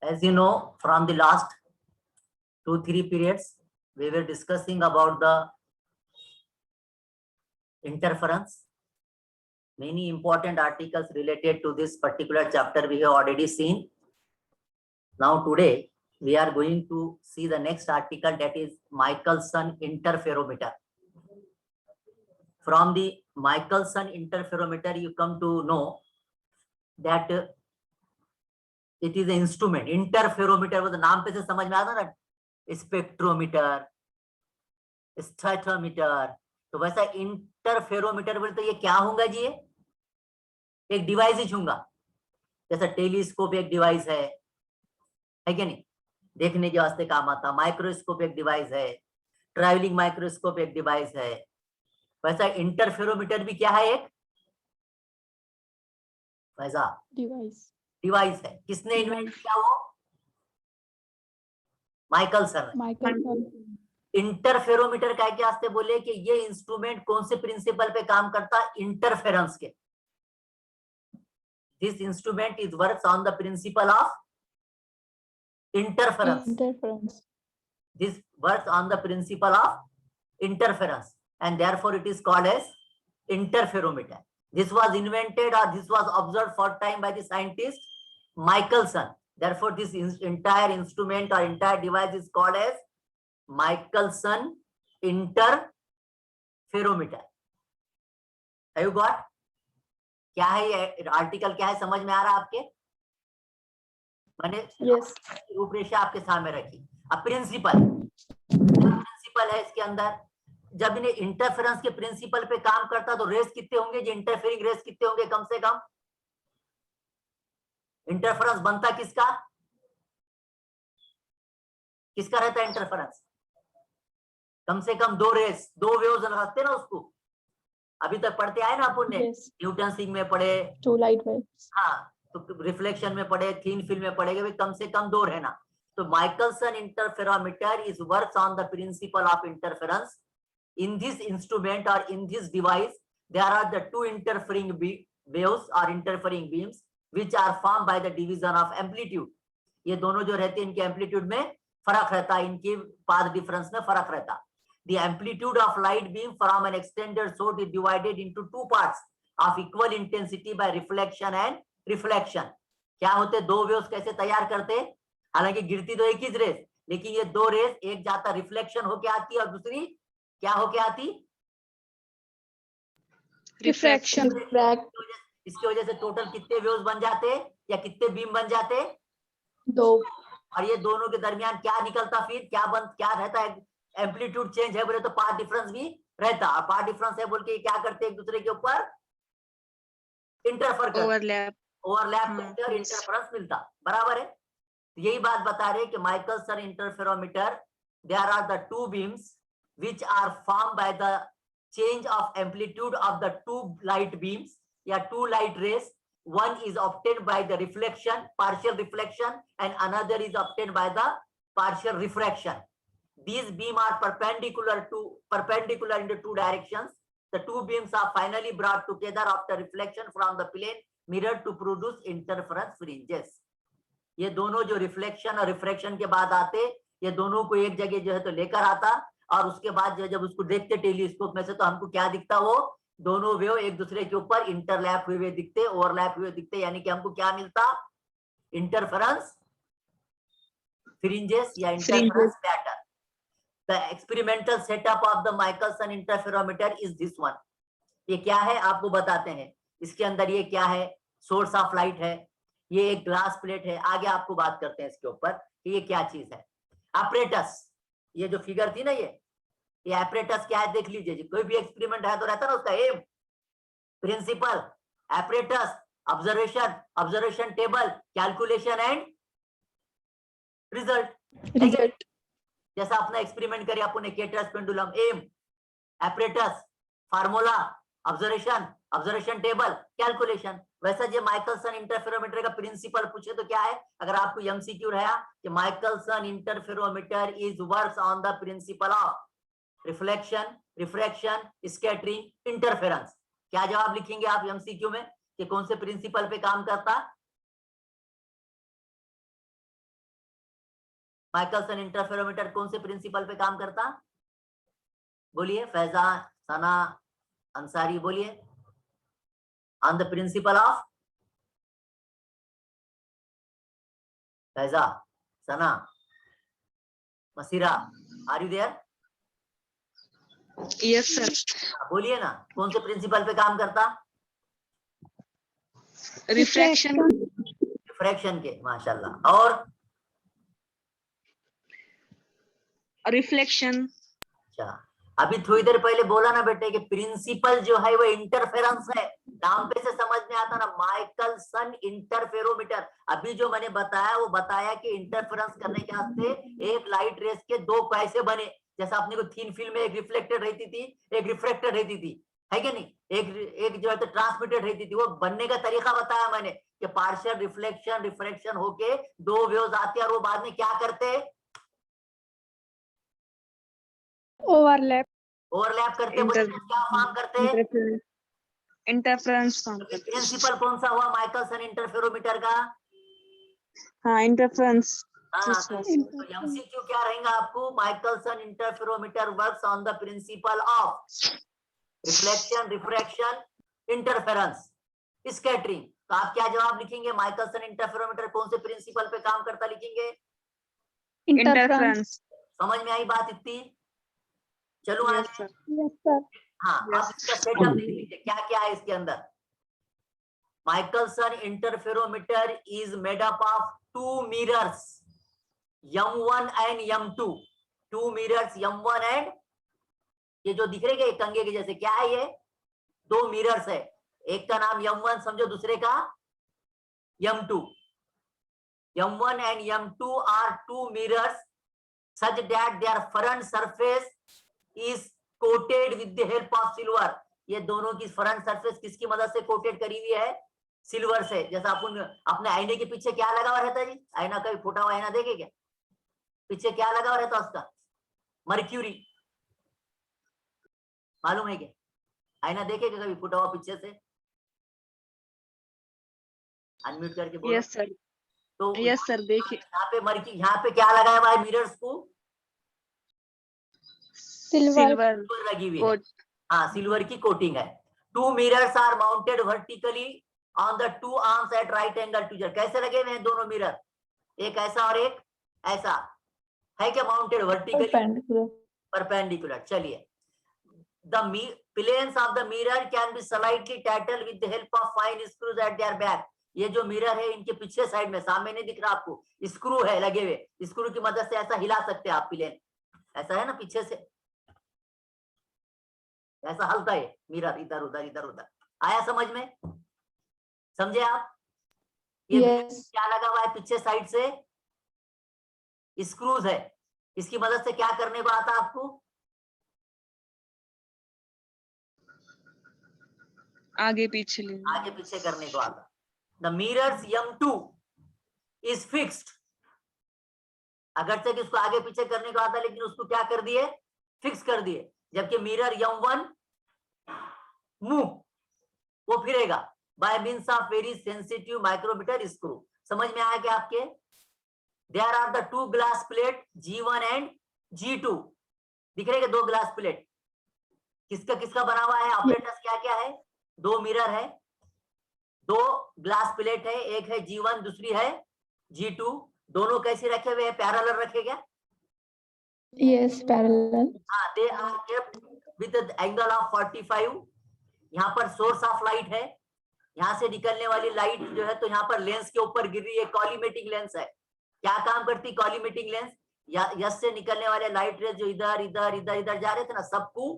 As you know, from the last 2-3 periods, we were discussing about the interference. Many important articles related to this particular chapter we have already seen. Now today, we are going to see the next article, that is Michelson interferometer. From the Michelson interferometer, you come to know that it is an instrument. Interferometer, वो तो नाम पे से समझ में आता ना, spectrometer, स्टैटोमीटर, तो वैसा इंटरफेरोमीटर बोले तो ये क्या होगा जी? एक डिवाइस ही होगा। जैसा टेलीस्कोप एक डिवाइस है क्या नहीं, देखने के वास्ते काम आता। माइक्रोस्कोप एक डिवाइस है, ट्रैवलिंग माइक्रोस्कोप एक डिवाइस है, वैसा इंटरफेरोमीटर भी क्या है? एक वैसा डिवाइस है। किसने इन्वेंट किया वो? माइकलसन। इंटरफेरोमीटर का क्या वास्ते बोले कि ये इंस्ट्रूमेंट कौन से प्रिंसिपल पे काम करता? इंटरफेरेंस के। This instrument is works on the principle of interference. This works on the principle of interference, and therefore it is called as interferometer. This was invented or this was observed for time by the scientist Michelson. Therefore, this entire instrument or entire device is called as Michelson interferometer. Have you got? क्या है ये article? क्या है समझ में आ रहा है आपके? मैंने रूपरेखा आपके सामने रखी। अब प्रिंसिपल है इसके अंदर। जब इन्हें इंटरफेरेंस के प्रिंसिपल पे काम करता तो रेस कितने होंगे? जो इंटरफेरिंग रेस कितने होंगे? कम से कम। इंटरफेरेंस बनता किसका रहता है इंटरफेरेंस? कम से कम 2 रेस, 2 वेव्स लगाते ना उसको। अभी तक पढ़ते आए ना अपन ने, न्यूटन सिंह में पढ़े, 2 लाइट वेव्स। हाँ, तो रिफ्लेक्शन में पढ़े, थीन फिल्म में पढ़ेगा भाई, कम से कम 2 रहना। तो Michelson interferometer is works on the principle of interference. In this instrument और in this device there are the 2 interfering waves और interfering beams which are formed by the division of amplitude. ये दोनों जो रहते हैं इनके एम्पलीट्यूड में फर्क रहता है, इनकी पाथ डिफरेंस में फर्क रहता है। The amplitude of light beam from an extended source is divided into 2 parts of equal intensity by reflection and reflection. क्या होते 2 वेव्स कैसे तैयार करते? हालांकि गिरती तो एक ही रेस, लेकिन ये 2 रेस, एक जाता रिफ्लेक्शन होके आती और दूसरी क्या होके आती? रिफ्रैक्शन। इसकी वजह से टोटल कितने वेव्स बन जाते या कितने बीम बन जाते? 2। और ये दोनों के दरमियान क्या निकलता? फिर क्या रहता है? एम्पलीट्यूड चेंज है बोले तो पाथ डिफरेंस भी रहता। पाथ डिफरेंस है बोल के क्या करते? एक दूसरे के ऊपर इंटरफेयर करते, ओवरलैप करते और इंटरफेरेंस मिलता। बराबर है। यही बात बता रहे कि Michelson interferometer, there are the 2 beams which are formed by the change of amplitude of the 2 light beams या 2 light rays. One is obtained by the reflection, partial reflection, and another is obtained by the partial refraction. These beams are perpendicular into 2 directions. The 2 beams are finally brought together after reflection from the plane mirror to produce interference fringes. ये दोनों जो reflection और refraction के बाद आते, ये दोनों को एक जगह जो है तो लेकर आता, और उसके बाद जो जब उसको देखते टेलीस्कोप में से तो हमको क्या दिखता? वो दोनों वेव एक दूसरे के ऊपर इंटरलैप हुए दिखते, ओवरलैप हुए दिखते, यानी कि हमको क्या मिलता? इंटरफेरेंस फ्रिंजेस या interference pattern. The experimental setup of the Michelson interferometer is this one. ये क्या है आपको बताते हैं। इसके अंदर ये क्या है? सोर्स ऑफ लाइट है, ये एक ग्लास प्लेट है। आगे आपको बात करते हैं इसके ऊपर कि ये क्या चीज है। एपरेटस, ये जो फिगर थी ना, ये एपरेटस क्या है देख लीजिए जी। कोई भी एक्सपेरिमेंट है तो रहता ना उसका aim, principle, apparatus, observation table, calculation and result. जैसा अपना एक्सपेरिमेंट करिए अपन ने, Kater's pendulum, aim, apparatus, formula, observation table, calculation. वैसा जो माइकलसन इंटरफेरोमीटर का प्रिंसिपल पूछे तो क्या है? अगर आपको एमसीक्यू रहा कि Michelson interferometer is works on the principle of reflection, refraction, scattering, interference, क्या जवाब लिखेंगे आप एमसीक्यू में कि कौन से प्रिंसिपल पे काम करता? माइकलसन इंटरफेरोमीटर कौन से प्रिंसिपल पे काम करता? बोलिए फैजा, सना, अंसारी, बोलिए। On the principle of, Faiza, Sana, Masira, are you there? Yes sir. बोलिए ना, कौन से प्रिंसिपल पे काम करता? रिफ्रैक्शन। रिफ्रैक्शन के, माशाल्लाह। और रिफ्लेक्शन। अच्छा, अभी थोड़ी देर पहले बोला ना बेटे कि प्रिंसिपल जो है वो इंटरफेरेंस है। नाम पे से समझ में आता ना, माइकलसन इंटरफेरोमीटर। अभी जो मैंने बताया वो बताया कि इंटरफेरेंस करने के वास्ते एक लाइट रेस के दो कैसे बने। जैसा अपने को थीन फिल्म में एक रिफ्लेक्टेड रहती थी, एक रिफ्रैक्टेड रहती थी, है कि नहीं? एक जो है तो ट्रांसमिटेड रहती थी। वो बनने का तरीका बताया मैंने कि पार्शियल रिफ्लेक्शन रिफ्रैक्शन होके दो वेव्स आते हैं और वो बाद में क्या करते? Overlap. ओवरलैप करते, बोले क्या फॉर्म करते? इंटरफेरेंस फॉर्म करते। प्रिंसिपल कौन सा हुआ माइकलसन इंटरफेरोमीटर का? हाँ, इंटरफेरेंस। हाँ, तो एमसीक्यू क्या रहेगा आपको? Michelson interferometer works on the principle of reflection refraction interference scattering. तो आप क्या जवाब लिखेंगे? माइकलसन इंटरफेरोमीटर कौन से प्रिंसिपल पे काम करता लिखेंगे? इंटरफेरेंस। समझ में आई बात इतनी? चलो यस आगे। सर। Yes, sir. हाँ, अब इसका सेटअप देख लीजिए क्या क्या है इसके अंदर। Michelson interferometer is made up of two mirrors, M1 and M2। Two mirrors M1 and, ये जो दिख रहे हैं कंगे के जैसे, क्या है ये? दो मिरर्स है। एक का नाम M1 समझो, दूसरे का M2। M1 and M2 are two mirrors such that their front surface is coated with the help of silver। ये दोनों की फ्रंट सरफेस किसकी मदद से कोटेड करी हुई है? सिल्वर से। जैसा अपन अपने आईने के पीछे क्या लगा हुआ रहता है जी? आईना, कभी फूटा हुआ आईना देखे क्या? पीछे क्या लगा हुआ रहता है उसका? मर्क्यूरी, मालूम है क्या? आईना देखेगा कभी फूटा हुआ पीछे से? अनम्यूट करके बोलो। Yes sir. तो यस सर, देखिए यहाँ पे मर्क्यूरी, यहाँ पे क्या लगाया हुआ है मिरर्स को? सिल्वर लगी हुई है। कोट। हाँ, सिल्वर की कोटिंग है। Two mirrors are mounted vertically on the two arms at right angle to each other. कैसे लगे हुए हैं दोनों मिरर? एक ऐसा और एक ऐसा, है क्या? Mounted vertically, Perpendicular. परपेंडिकुलर। चलिए, the planes of the mirror can be slightly tilted with the help of fine screws at their back. ये जो मिरर है इनके पीछे साइड में, सामने नहीं दिख रहा आपको, स्क्रू है लगे हुए। स्क्रू की मदद से ऐसा हिला सकते हैं आप प्लेन, ऐसा है ना पीछे से, ऐसा हलता है मिरर इधर उधर इधर उधर। आया समझ में? समझे आप? ये Yes. क्या लगा हुआ है पीछे साइड से? स्क्रूज है। इसकी मदद से क्या करने को आता आपको? आगे पीछे ले। आगे पीछे करने को आता। The mirrors M2 is fixed. अगरचे कि उसको आगे पीछे करने को आता, लेकिन उसको क्या कर दिए? फिक्स कर दिए। जबकि मिरर M1 मूव, वो फिरेगा by means of very sensitive micrometer screw. समझ में आया क्या आपके? There are the two glass plate G1 and G2। दिख रहे दो ग्लास प्लेट, किसका किसका बना हुआ है? ऑपरेटर्स क्या क्या है? दो मिरर है, दो ग्लास प्लेट है, एक है G1 दूसरी है G2। दोनों कैसे रखे हुए हैं? पैरेलल रखे क्या? Yes, parallel. हाँ, they are kept with angle of 45। यहाँ पर सोर्स ऑफ लाइट है, यहाँ से निकलने वाली लाइट जो है तो यहाँ पर लेंस के ऊपर गिर रही है। कॉलीमेटिंग लेंस है। क्या काम करती कॉलीमेटिंग लेंस? यस से निकलने वाले लाइट रेज जो इधर इधर इधर इधर जा रहे थे ना, सबको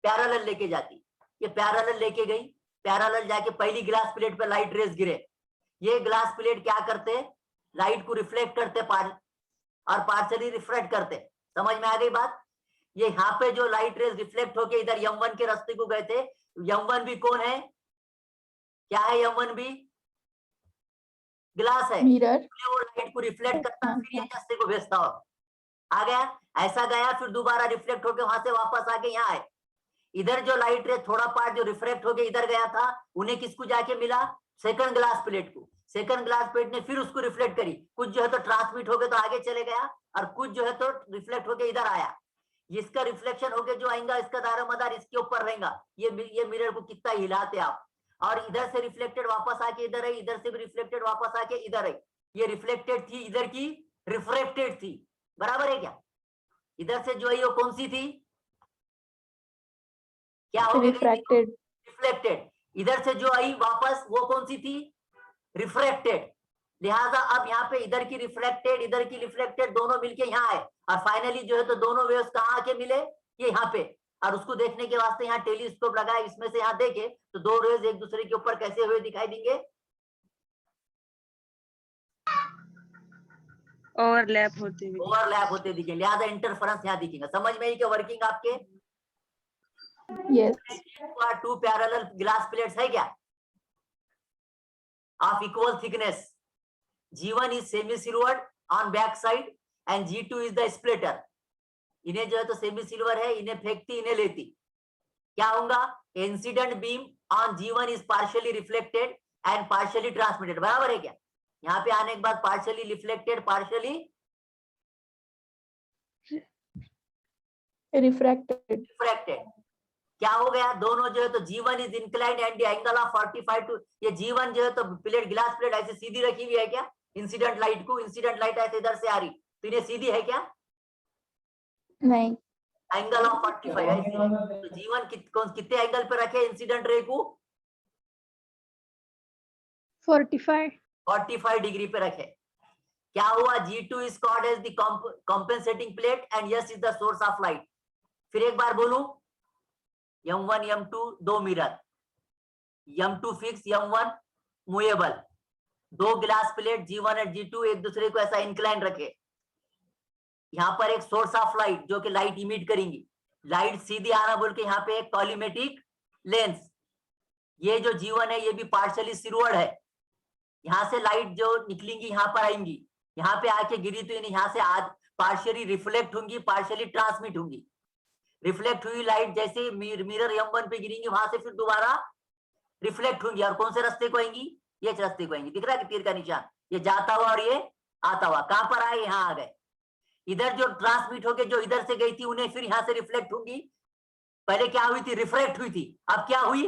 पैरेलल लेके जाती। ये पैरेलल लेके गई, पैरेलल जाके पहली ग्लास प्लेट पे लाइट रेज गिरे। ये ग्लास प्लेट क्या करते? लाइट को रिफ्लेक्ट करते और पार्शियली रिफ्रेक्ट करते। समझ में आ गई बात? ये यहाँ पे जो लाइट रेज रिफ्लेक्ट होके इधर M1 के रास्ते को गए थे, M1 भी कौन है? क्या है M1 भी? ग्लास है। Mirror. वो लाइट को रिफ्लेक्ट करता फिर ये रास्ते को भेजता हो। आ गया? ऐसा गया, फिर दोबारा रिफ्लेक्ट होके वहां से वापस आके यहाँ आए। इधर जो लाइट रे थोड़ा पार्ट जो रिफ्लेक्ट होके इधर गया था, उन्हें किसको जाके मिला? सेकंड ग्लास प्लेट को। सेकंड ग्लास प्लेट ने फिर उसको रिफ्लेक्ट करी, कुछ जो है तो ट्रांसमिट हो गया तो आगे चले गया, और कुछ जो है तो रिफ्लेक्ट होके इधर आया। इसका रिफ्लेक्शन होके जो आएगा इसका दारोमदार इसके ऊपर रहेगा। ये मिरर को कितना हिलाते आप, और इधर से रिफ्लेक्टेड वापस आके इधर आई, इधर से भी रिफ्लेक्टेड वापस आके इधर आई। ये रिफ्लेक्टेड थी, इधर की रिफ्रेक्टेड थी, बराबर है क्या? इधर से जो है वो कौन सी थी, क्या हो गई? रिफ्रैक्टेड। रिफ्लेक्टेड। इधर से जो आई वापस वो कौन सी थी? रिफ्रेक्टेड। लिहाजा अब यहाँ पे इधर की रिफ्लेक्टेड, इधर की रिफ्लेक्टेड दोनों मिलके यहाँ आए, और फाइनली जो है तो दोनों वेव्स कहाँ आके मिले? ये यहाँ पे। और उसको देखने के वास्ते यहाँ टेलीस्कोप लगाया, इसमें से यहाँ देखे तो दो रेज एक दूसरे के ऊपर कैसे हुए दिखाई देंगे? ओवरलैप होते हुए। ओवरलैप होते दिखेंगे, लिहाजा इंटरफेरेंस यहाँ दिखेगा। समझ में आई क्या वर्किंग आपके? Yes. Two parallel glass plates है क्या of equal thickness? G1 is semi-silvered on back side and G2 is the splitter. इन्हें जो है तो सेमी सिल्वर है, इन्हें फेंकती इन्हें लेती, क्या होगा? Incident beam on G1 is partially reflected and partially transmitted, बराबर है क्या? यहाँ पे आने के बाद partially reflected, partially Refracted. क्या हो गया? दोनों जो है तो G1 is inclined and the angle of 45 to, ये G1 जो है तो प्लेट, ग्लास प्लेट ऐसे सीधी रखी हुई है क्या? इंसिडेंट लाइट को, इंसिडेंट लाइट ऐसे इधर से आ रही, तो इन्हें सीधी है क्या? नहीं। एंगल ऑफ 45 ऐसे है। तो G1 कितने एंगल पे रखे इंसिडेंट रे को? 45 डिग्री पे रखे। क्या हुआ? G2 is called as the compensating plate and S is the source of light. फिर एक बार बोलूं, M1 M2 दो mirror, M2 fix, M1 movable, दो ग्लास प्लेट G1 और G2 एक दूसरे को ऐसा इंक्लाइन रखे। यहाँ पर एक सोर्स ऑफ लाइट जो कि लाइट इमिट करेंगी, लाइट सीधी आना बोल के यहाँ पे एक कॉलीमेटिक लेंस। ये जो G1 है ये भी पार्शियली सिल्वर्ड है, यहाँ से लाइट जो निकलेंगी यहाँ पर आएंगी, यहाँ पे आके गिरी तो इन्हें यहाँ से आज पार्शियली रिफ्लेक्ट होंगी, पार्शियली ट्रांसमिट होंगी। रिफ्लेक्ट हुई लाइट जैसे मिरर M1 पे गिरेंगी, वहां से फिर दोबारा रिफ्लेक्ट होंगी, और कौन से रास्ते को आएंगी? ये रास्ते को आएंगी। दिख रहा है कि तीर का निशान, ये जाता हुआ और ये आता हुआ, कहां पर आए? यहाँ आ गए। इधर जो ट्रांसमिट होके जो इधर से गई थी उन्हें फिर यहाँ से रिफ्लेक्ट होंगी। पहले क्या हुई थी? रिफ्लेक्ट हुई थी, अब क्या हुई?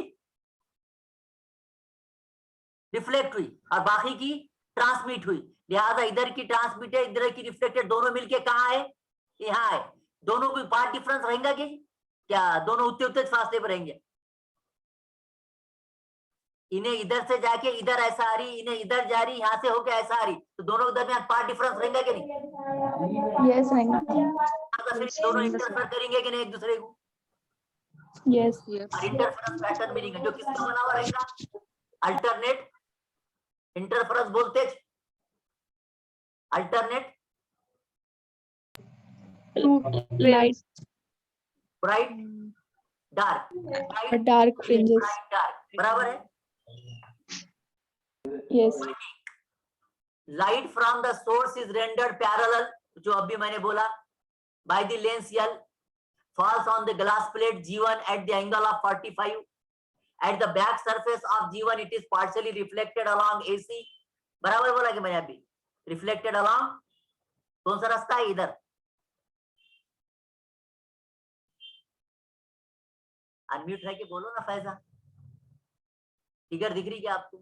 रिफ्लेक्ट हुई, और बाकी की ट्रांसमिट हुई। लिहाजा इधर की ट्रांसमिटेड, इधर की रिफ्लेक्टेड, दोनों मिलके कहाँ है? यहाँ है। दोनों कोई पार्ट डिफरेंस रहेगा क्या? दोनों उतने उतने फासले पर रहेंगे। इन्हें इधर से जाके इधर ऐसा आ रही, इन्हें इधर जा रही, यहाँ से होके ऐसा आ रही, तो दोनों के दरमियान पार्ट डिफरेंस रहेगा कि नहीं? Yes, रहेगा। दोनों इंटरफेयर करेंगे कि नहीं एक दूसरे को? Yes. और इंटरफेरेंस पैटर्न मिलेंगे जो किसका बना हुआ रहेगा? Alternate interference voltage, alternate Light. Bright dark, Dark fringes. Dark, बराबर है। Yes. Light from the source is rendered parallel, जो अभी मैंने बोला, by the lens L falls on the glass plate G1 at the angle of 45. At the back surface of G1 it is partially reflected along AC, बराबर बोला कि मैंने अभी? Reflected along कौन सा रास्ता है? इधर। अनम्यूट है कि बोलो ना फैजा, फिगर दिख रही क्या आपको?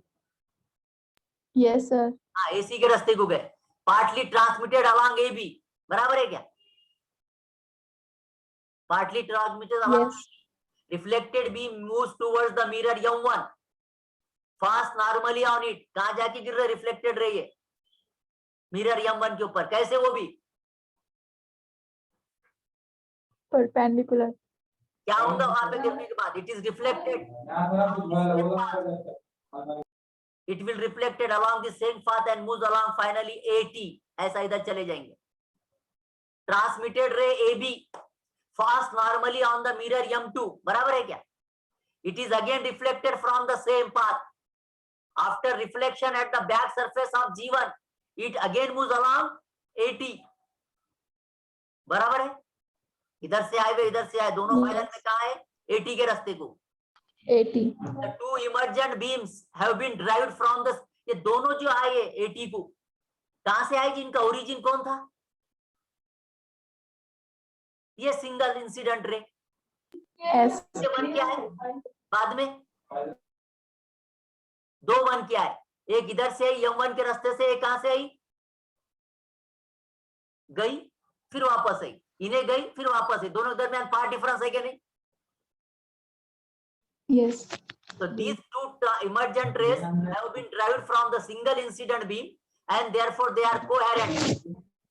Yes, sir. हाँ, AC के रास्ते को गए, पार्टली ट्रांसमिटेड along AB, बराबर है क्या? Partly transmitted along, Yes. reflected beam moves towards the mirror M1, fast normally on it, कहाँ जाके गिर रहा है? रिफ्लेक्टेड रही है मिरर M1 के ऊपर, कैसे? वो भी Perpendicular. क्या होगा वहां पे गिरने के बाद? It is reflected, it will reflected along the same path and moves along finally AT, ऐसा इधर चले जाएंगे। ट्रांसमिटेड रे AB fast normally on the mirror M2, बराबर है क्या? It is again reflected from the same path. After reflection at the back surface of G1, it again moves along AT, बराबर है। इधर से आए वे इधर से आए, दोनों फाइनल में कहाँ है? AT के रास्ते को। 80. The two emergent beams have been derived from the, ये दोनों जो आए AT2 कहां से आए जी, इनका ओरिजिन कौन था? ये सिंगल इंसिडेंट रे। S. ये बन क्या है बाद में? दो बन क्या है, एक इधर से आई M1 के रास्ते से, एक कहां से आई, गई फिर वापस आई, इन्हें गई फिर वापस आई, दोनों के दरमियान पार्ट डिफरेंस है क्या नहीं? Yes. So these two emergent rays have been derived from the single incident beam and therefore they are coherent.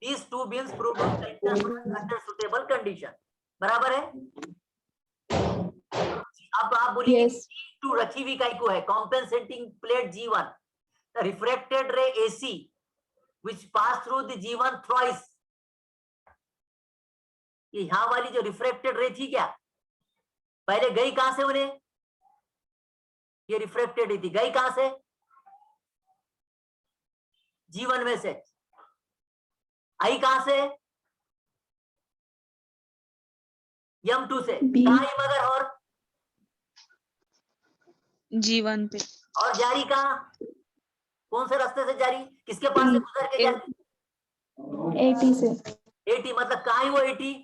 These two beams produce the interference under suitable condition. बराबर है? अब आप बोलिए Yes. G2 रखी हुई काई को है, compensating plate G1, the refracted ray AC which pass through the G1 thrice. ये यहां वाली जो रिफ्रेक्टेड रे थी क्या, पहले गई कहां से उन्हें, ये रिफ्रेक्टेड थी, गई कहां से, G1 में से, आई कहां से, M2 से, कहां आई मगर, और G1 पे। और जारी कहां, कौन से रास्ते से जारी, किसके पास से गुजर के जारी, AT से। AT मतलब कहां है वो AT,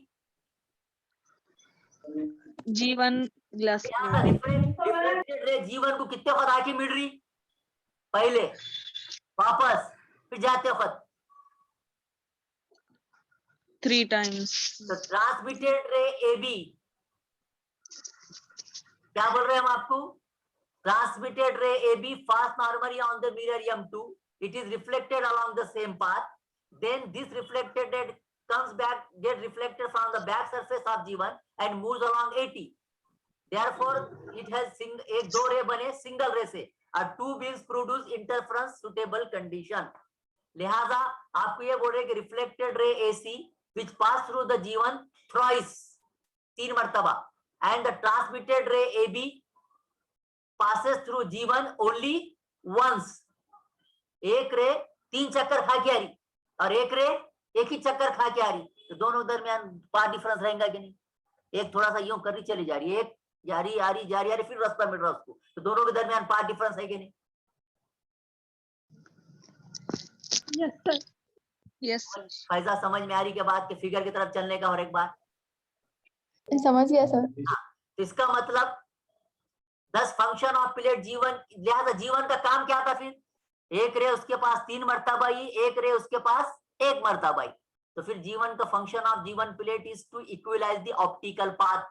G1 glass reflected ray G1 को कितने वक्त आके मिल रही, पहले वापस फिर जाते वक्त 3 times। तो ट्रांसमिटेड रे AB, क्या बोल रहे हैं हम आपको, transmitted ray AB fast normally on the mirror M2, it is reflected along the same path, then this reflected ray comes back, get reflected from the back surface of G1 and moves along AT, therefore it has एक दो रे बने single रे से, और two beams produce interference suitable condition, लिहाजा आपको ये बोल रहे कि reflected ray AC which pass through the G1 thrice, 3 मर्तबा, and the transmitted ray AB passes through G1 only once, एक रे 3 चक्कर खा के आ रही और एक रे एक ही चक्कर खा के आ रही, तो दोनों दरमियान पार्ट डिफरेंस रहेगा कि नहीं, एक थोड़ा सा यूं कर रही चली जा रही है, एक जा रही आ रही जा रही आ रही, फिर रास्ता मिल रहा है उसको, तो दोनों के दरमियान पार्ट डिफरेंस है कि नहीं? Yes sir. Yes sir। Faiza समझ में आ रही के बाद के फिगर की तरफ चलने का, और एक बार समझ गया सर। तो इसका मतलब 10 फंक्शन ऑफ प्लेट G1, लिहाजा G1 का काम क्या था फिर, एक रे उसके पास 3 मर्तबा आई, एक रे उसके पास 1 मर्तबा आई, तो फिर G1 का function of G1 plate is to equalize the optical path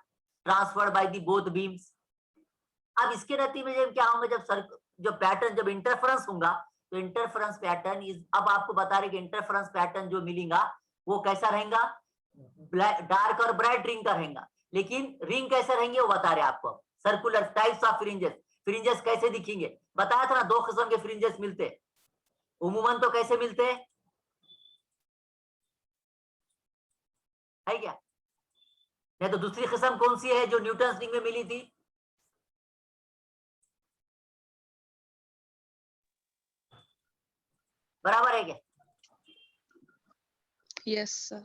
transferred by the both beams. अब इसके नतीजे में क्या होगा, जब जो पैटर्न जब इंटरफेरेंस होगा, तो इंटरफेरेंस पैटर्न इज, अब आपको बता रहे कि इंटरफेरेंस पैटर्न जो मिलेगा वो कैसा रहेगा, डार्क और ब्राइट रिंग का रहेगा, लेकिन रिंग कैसे रहेंगे वो बता रहे आपको, circular types of fringes, fringes कैसे दिखेंगे, बताया था ना 2 किस्म के फ्रिंजेस मिलते, उमूमन तो कैसे मिलते हैं, है क्या, नहीं तो दूसरी किस्म कौन सी है जो न्यूटन रिंग में मिली थी, बराबर है क्या? Yes sir।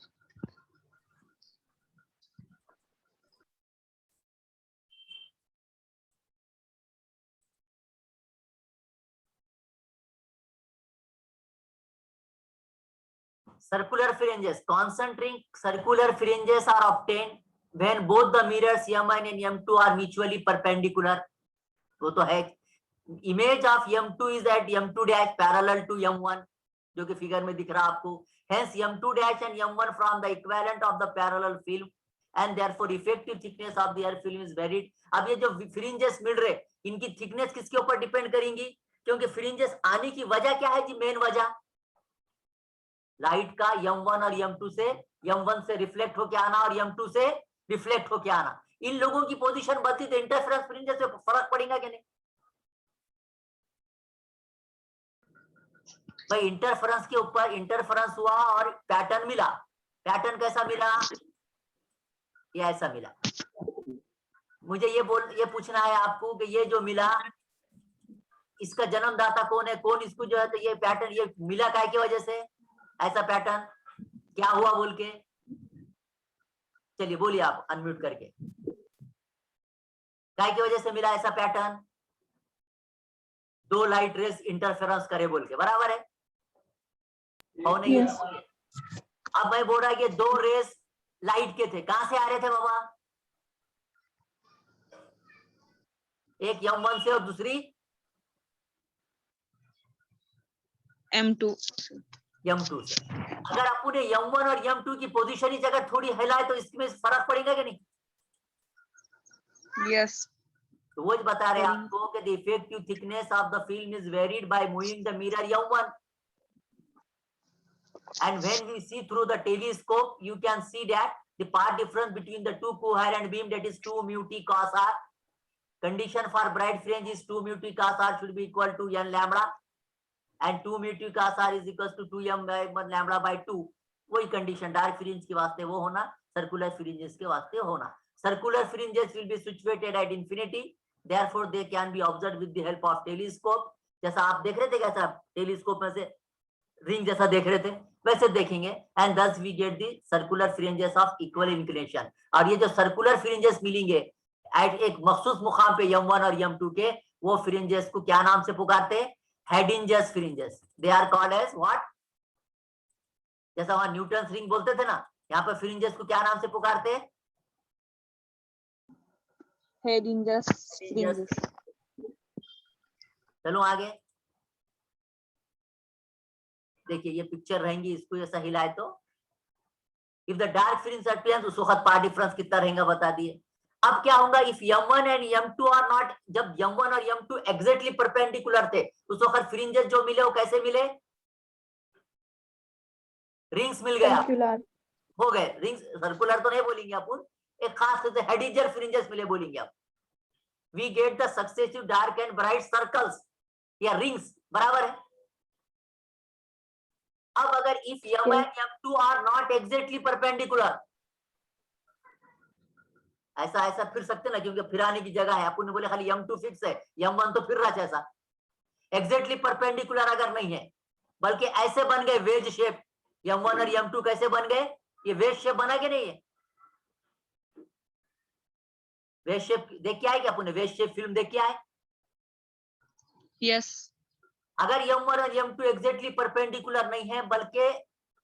Circular fringes, concentric circular fringes are obtained when both the mirrors M1 and M2 are mutually perpendicular, वो तो है, image of M2 is at M2 dash parallel to M1, जो कि फिगर में दिख रहा आपको, hence M2 dash and M1 from the equivalent of the parallel film and therefore effective thickness of the air film is varied। अब ये जो fringes मिल रहे, इनकी थिकनेस किसके ऊपर डिपेंड करेंगी, क्योंकि फ्रिंजेस आने की वजह क्या है जी, मेन वजह लाइट का M1 और M2 से, M1 से रिफ्लेक्ट होके आना और M2 से रिफ्लेक्ट होके आना, इन लोगों की पोजीशन बदली तो इंटरफेरेंस फ्रिंजेस से फर्क पड़ेगा कि नहीं भाई, इंटरफेरेंस के ऊपर इंटरफेरेंस हुआ और पैटर्न मिला, पैटर्न कैसा मिला, ये ऐसा मिला, मुझे ये पूछना है आपको कि ये जो मिला इसका जन्मदाता कौन है, कौन इसको जो है, तो ये पैटर्न ये मिला काय की वजह से, ऐसा पैटर्न क्या हुआ बोल के, चलिए बोलिए आप अनम्यूट करके, काय की वजह से मिला ऐसा पैटर्न, दो लाइट रेस इंटरफेरेंस करे बोल के, बराबर है और नहीं है? Yes. अब मैं बोल रहा कि दो रेस लाइट के थे, कहां से आ रहे थे बाबा? एक M1 से और दूसरी M2 M2 से। अगर अपन ने M1 और M2 की पोजीशन ही जगह थोड़ी हिलाए तो इसमें फर्क पड़ेगा कि नहीं? yes तो वो बता रहे हैं पड़ेगा। आपको कि the effective thickness of the film is varied by moving the mirror M1, and when we see through the telescope you can see that the path difference between the two coherent beam, that is 2 mu t cos r. Condition for bright fringe is 2 mu t cos r should be equal to n lambda, and 2 mu t cos r is equals to 2m lambda by 2. वही condition dark fringe के वास्ते वो होना, circular fringes के वास्ते होना. Circular fringes will be situated at infinity, therefore they can be observed with the help of telescope. जैसा आप देख रहे थे कैसा टेलीस्कोप में से रिंग जैसा देख रहे थे वैसे देखेंगे, and thus we get the circular fringes of equal inclination. और ये जो सर्कुलर फ्रिंजेस मिलेंगे एट एक मखसूस मुकाम पे M1 और M2 के, वो फ्रिंजेस को क्या नाम से पुकारते हैं? Haidinger's fringes. They are called as what? जैसा वहां न्यूटन रिंग बोलते थे ना, यहाँ पे फ्रिंजेस को क्या नाम से पुकारते हैं? Headinges Fringes. fringes चलो आगे देखिए, ये पिक्चर रहेंगी, इसको ऐसा हिलाए तो if the dark fringe appearance, उस वक्त पाथ डिफरेंस कितना रहेगा बता दिए. अब क्या होगा if M1 and M2 are not, जब M1 और M2 एग्जैक्टली परपेंडिकुलर थे उस वक्त फ्रिंजेस जो मिले वो कैसे मिले? रिंग्स मिल गया, Circular. हो गए रिंग्स. सर्कुलर तो नहीं बोलेंगे अपन, एक खास तरह से हेडिजर फ्रिंजेस मिले बोलेंगे आप. We get the successive dark and bright circles या रिंग्स, बराबर है. अब अगर if M1 and M2 are not exactly perpendicular, ऐसा ऐसा फिर सकते ना, क्योंकि फिराने की जगह है. अपन ने बोले खाली M2 फिक्स है, M1 तो फिर रहा है. ऐसा एग्जैक्टली परपेंडिकुलर अगर नहीं है, बल्कि ऐसे बन गए वेज शेप, M1 और M2 कैसे बन गए? ये वेज शेप बना के नहीं है? वेज शेप देख के आए क्या अपन? वेज शेप फिल्म देख के आए? yes अगर M1 और M2 एग्जैक्टली परपेंडिकुलर नहीं है, बल्कि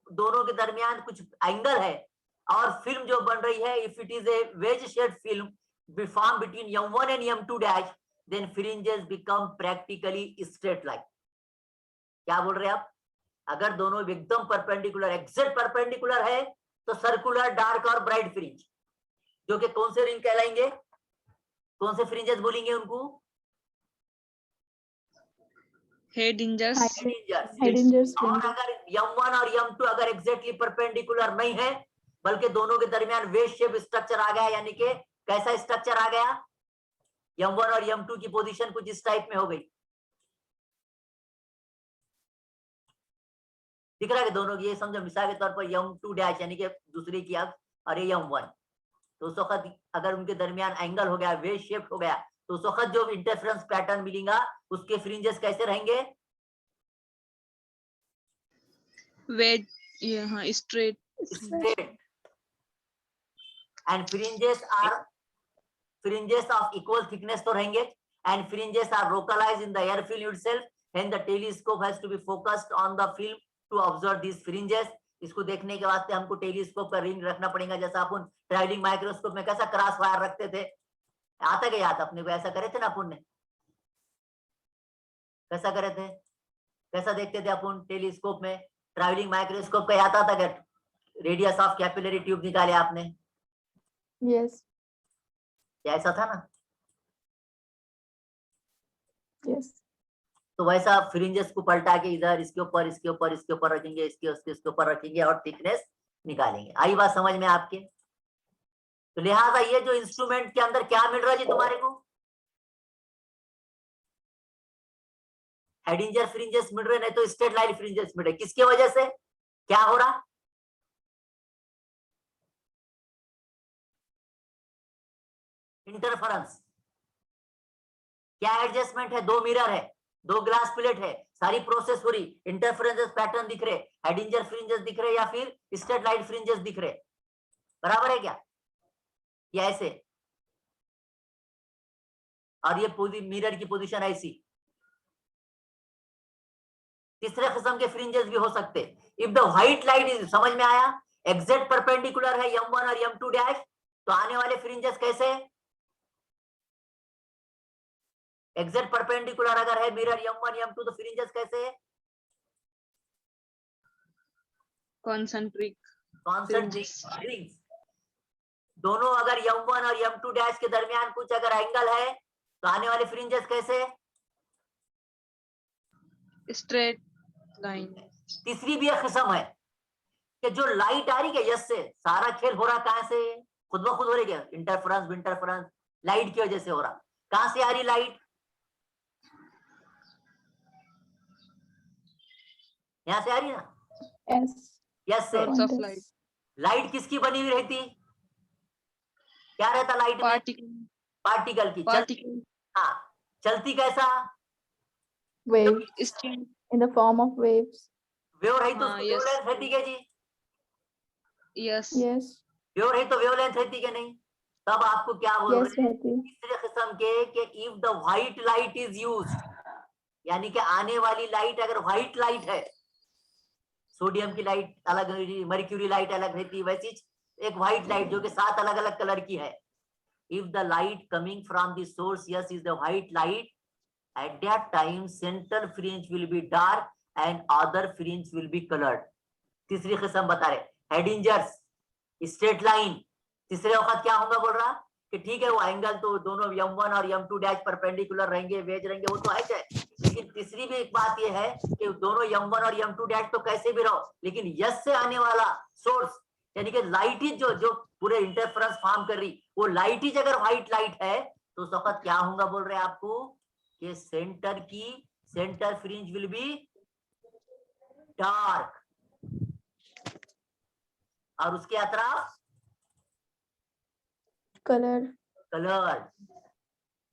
दोनों के दरमियान कुछ एंगल है, और फिल्म जो बन रही है, if it is a wedge shape film form between M1 and M2 dash, then fringes become practically straight line. क्या बोल रहे हैं आप? अगर दोनों एकदम परपेंडिकुलर, एग्जैक्ट परपेंडिकुलर है, तो सर्कुलर डार्क और ब्राइट फ्रिंज, जो कि कौन से रिंग कहलाएंगे? कौन से फ्रिंजेस बोलेंगे उनको? Headinges Headinges और fringes. अगर M1 और M2 अगर एग्जैक्टली परपेंडिकुलर नहीं है, बल्कि दोनों के दरमियान वेज शेप स्ट्रक्चर आ गया, यानी कि कैसा स्ट्रक्चर आ गया? M1 और M2 की पोजीशन कुछ इस टाइप में हो गई. दिख रहा है कि दोनों की, ये समझो मिसाल के तौर पर M2 डैश यानी कि दूसरी की अक्ष और ये M1, तो उस वक्त अगर उनके दरमियान एंगल हो गया, वेज शेप हो गया, तो उस वक्त जो इंटरफेरेंस पैटर्न मिलेगा उसके फ्रिंजेस कैसे रहेंगे? wedge yeah straight Straight. And fringes of equal thickness तो रहेंगे, and fringes are localized in the air film itself, and the telescope has to be focused on the film to observe these fringes. इसको देखने के वास्ते हमको telescope का ring रखना पड़ेगा, जैसा अपन ट्रैवलिंग माइक्रोस्कोप में कैसा क्रॉस वायर रखते थे, आता क्या याद अपने को? ऐसा करे थे ना अपन ने? कैसा करे थे? कैसा देखते थे अपन टेलीस्कोप में? ट्रैवलिंग माइक्रोस्कोप का याद आता क्या? रेडियस ऑफ कैपिलरी ट्यूब निकाले आपने, Yes. ऐसा था ना? Yes. तो वैसा फ्रिंजेस को पलटा के इधर इसके ऊपर इसके ऊपर इसके ऊपर रखेंगे, इसके ऊपर रखेंगे और थिकनेस निकालेंगे. आई बात समझ में आपके? तो लिहाजा ये जो इंस्ट्रूमेंट के अंदर क्या मिल रहा है जी तुम्हारे को? हेडिंजर फ्रिंजेस मिल रहे, नहीं तो स्ट्रेट लाइन फ्रिंजेस मिल रहे. किसकी वजह से? क्या हो रहा? इंटरफेरेंस. क्या एडजस्टमेंट है? दो मिरर है, दो ग्लास प्लेट है, सारी प्रोसेस हो रही, इंटरफेरेंस पैटर्न दिख रहे, हेडिंजर फ्रिंजेस दिख रहे या फिर स्ट्रेट लाइन फ्रिंजेस दिख रहे, बराबर है क्या? या ऐसे? और ये पूरी मिरर की पोजीशन ऐसी, तीसरे किस्म के फ्रिंजेस भी हो सकते। If the white light is, समझ में आया, एग्जैक्ट परपेंडिकुलर है m1 और m2 डैश, तो आने वाले फ्रिंजेस कैसे, एग्जैक्ट परपेंडिकुलर अगर है मिरर m1 m2 तो फ्रिंजेस कैसे, concentric कॉन्सेंट्रिक fringes, रिंग्स। दोनों अगर m1 और m2 डैश के दरमियान कुछ अगर एंगल है तो आने वाले फ्रिंजेस कैसे, straight line, तीसरी भी एक किस्म है कि जो लाइट आ रही है यस से, सारा खेल हो रहा कहां से, खुद ब खुद हो रही है, इंटरफेरेंस इंटरफेरेंस लाइट की वजह से हो रहा, कहां से आ रही लाइट, यहां से आ रही ना, S. यस से। source of Point light, S. Light किसकी बनी हुई रहती, क्या रहता लाइट में, particle, पार्टिकल की। particle, हाँ, चलती कैसा, Wave. stream, In the form of waves. Wave रही तो हाँ, उसको yes, वेवलेंथ रहती है जी, yes, Yes. वेव रही तो वेवलेंथ रहती है नहीं। तब आपको क्या बोल Yes, रहे हैं रहती। तीसरे किस्म के कि if the white light is used, यानी कि आने वाली लाइट अगर व्हाइट लाइट है, सोडियम की लाइट अलग, मर्क्यूरी लाइट अलग रहती है, वैसी एक व्हाइट लाइट जो कि 7 अलग अलग कलर की है। If the light coming from the source yes is the white light, at that time central fringe will be dark and other fringe will be colored। तीसरी किस्म बता रहे, हेडिंजर्स, स्ट्रेट लाइन, तीसरे वक्त क्या होगा बोल रहा कि ठीक है वो एंगल तो दोनों m1 और m2 डैश परपेंडिकुलर रहेंगे, वेज रहेंगे, वो तो है चाहे, लेकिन तीसरी भी एक बात ये है कि दोनों m1 और m2 डैश तो कैसे भी रहो, लेकिन यस से आने वाला सोर्स यानी कि लाइट ही जो पूरे इंटरफेरेंस फॉर्म कर रही, वो लाइट ही अगर व्हाइट लाइट है तो उस वक्त क्या होगा बोल रहे आपको कि centre fringe will be dark और उसके अतराफ Color. Colour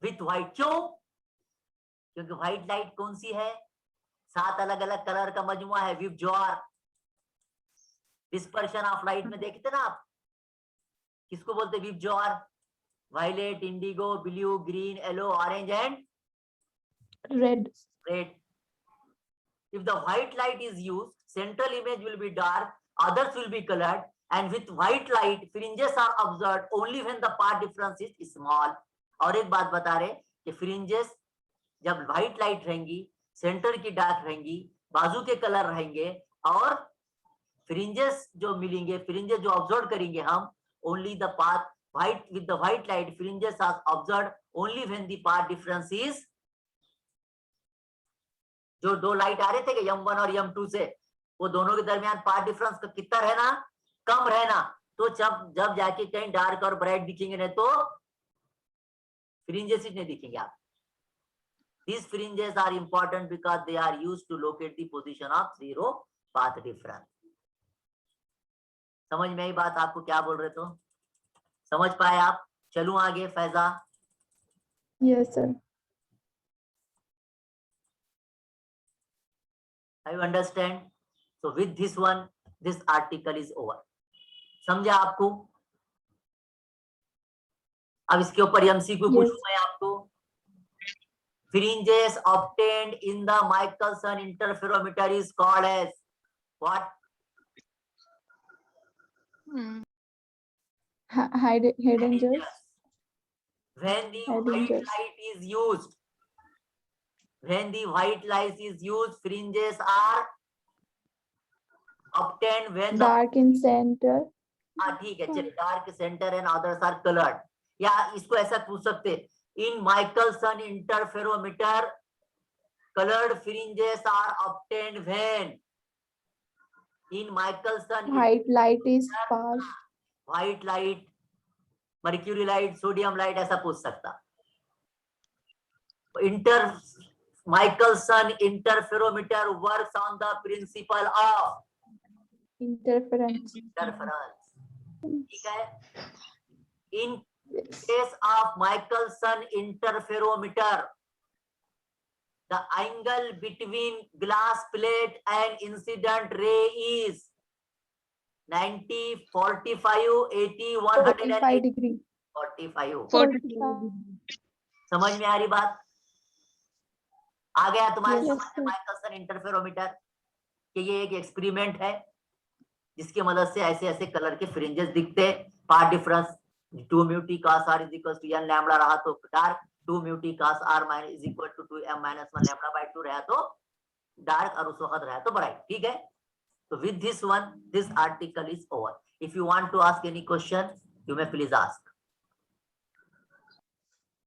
with white. क्यों, क्योंकि व्हाइट लाइट कौन सी है, 7 अलग अलग कलर का मजमुआ है, vibgyor. Dispersion of light में देखते ना आप, किसको बोलते vibgyor, violet, indigo, blue, green, yellow, orange and Red. red। If the white light is used, central image will be dark, others will be colored, and with white light, fringes are observed only when the path difference is small। और एक बात बता रहे कि fringes जब white light रहेंगी, centre की dark रहेंगी, बाजू के कलर रहेंगे, और फ्रिंजेस जो मिलेंगे, फ्रिंजेस जो ऑब्जर्व करेंगे हम, only the path white with the white light fringes are observe only when the path difference is, जो दो लाइट आ रहे थे कि m1 और m2 से, वो दोनों के दरमियान पाथ डिफरेंस का कितना रहना, कम रहना, तो जब जब जाके कहीं डार्क और ब्राइट दिखेंगे, नहीं तो फ्रिंजेस ही नहीं दिखेंगे आप। These fringes are important because they are used to locate the position of zero path difference। समझ में आई बात, आपको क्या बोल रहे तो समझ पाए आप। चलूं आगे Faiza, Yes, sir. I understand। So with this one, this article is over। समझा आपको। अब इसके ऊपर एमसीक्यू Yes. पूछूं मैं आपको। Fringes obtained in the Michelson interferometer is called as what? Hedingers. When the white Hedingers. light is used, when the white light is used, fringes are obtained when the, Dark in center. हाँ ठीक है, चलिए, dark centre and others are coloured. या इसको ऐसा पूछ सकते, in Michelson interferometer colored fringes are obtained when, in Michelson White light is passed. white light, mercury light, sodium light, ऐसा पूछ सकता। Michelson interferometer works on the principle of Interference. interference। ठीक है, in Yes. case of Michelson interferometer, the angle between glass plate and incident ray is 90, 45, 80, 45 180, degree. 45। 45 समझ में आ रही बात। आ गया तुम्हारे Yes, समझ में sir. माइकलसन इंटरफेरोमीटर कि ये एक एक्सपेरिमेंट है जिसकी मदद से ऐसे ऐसे कलर के फ्रिंजेस दिखते, path difference 2 mu t cos r is equals to n lambda रहा तो dark, 2 mu t cos r minus is equal to 2m minus 1 lambda by 2 रहा तो डार्क और उस वक्त रहा तो ब्राइट। ठीक है, तो with this one this article is over. If you want to ask any question you may please ask.